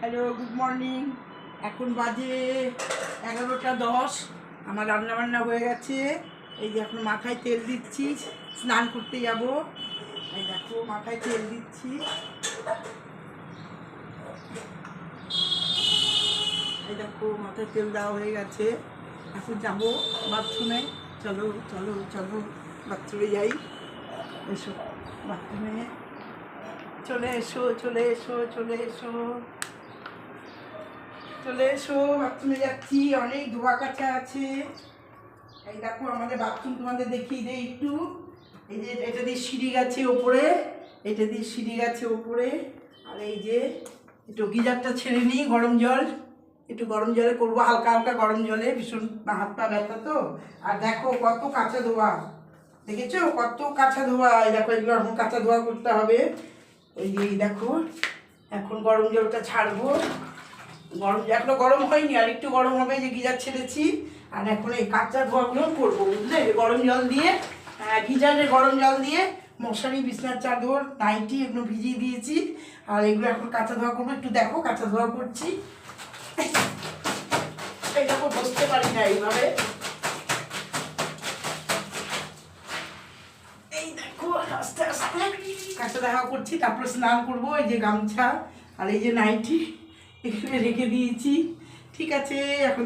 Hello, good morning. এখন বাজে 11টা 10। আমার রান্নাবান্না হয়ে গেছে। এই যে এখন মাথায় তেল দিচ্ছি, স্নান করতে যাব। এই দেখো মাথায় তেল দিচ্ছি। এই দেখো মাথায় তেল দেওয়া হয়ে গেছে। এখন যাব বাথরুমে। চলো চলো চলো বাথরুমে যাই। এসো বাথরুমে, চলে এসো চলে এসো চলে এসো চলে এসো। বাথরুমে যাচ্ছি, অনেক ধোয়া কাচা আছে। এই দেখো আমাদের বাথরুম, তোমাদের দেখিয়ে দেয় একটু। এই যে এটা দিয়ে সিঁড়ি গেছে ওপরে, এটা দিয়ে সিঁড়ি গেছে ওপরে। আর এই যে একটু গিজারটা ছেড়ে নিই, গরম জল একটু গরম জলে করবো, হালকা হালকা গরম জলে। ভীষণ হাত পা ব্যথা তো। আর দেখো কত কাঁচা ধোয়া, দেখেছো কত কাঁচা ধোয়া। এই দেখো এগুলো এখন কাঁচা ধোয়া করতে হবে। এই যে দেখো এখন গরম জলটা ছাড়বো। এখনো গরম হয়নি, আর একটু গরম হবে, যে গিজার ছেড়েছি। আর এখন এই কাঁচা ধোয়াগুলো করবো, বুঝলে, গরম জল দিয়ে। গিজারে গরম জল দিয়ে মশারি, বিছনার চাদর, নাইটি এগুলো ভিজিয়ে দিয়েছি। আর এগুলো এখন কাঁচা ধোয়া করবো। একটু দেখো কাঁচা ধোয়া করছি। এই দেখো বসতে পারি না এইভাবে। এই দেখো আস্তে আস্তে কাঁচা ধোয়া করছি, তারপরে স্নান করবো। এই যে গামছা আর এই যে নাইটি এখানে রেখে দিয়েছি। ঠিক আছে, এখন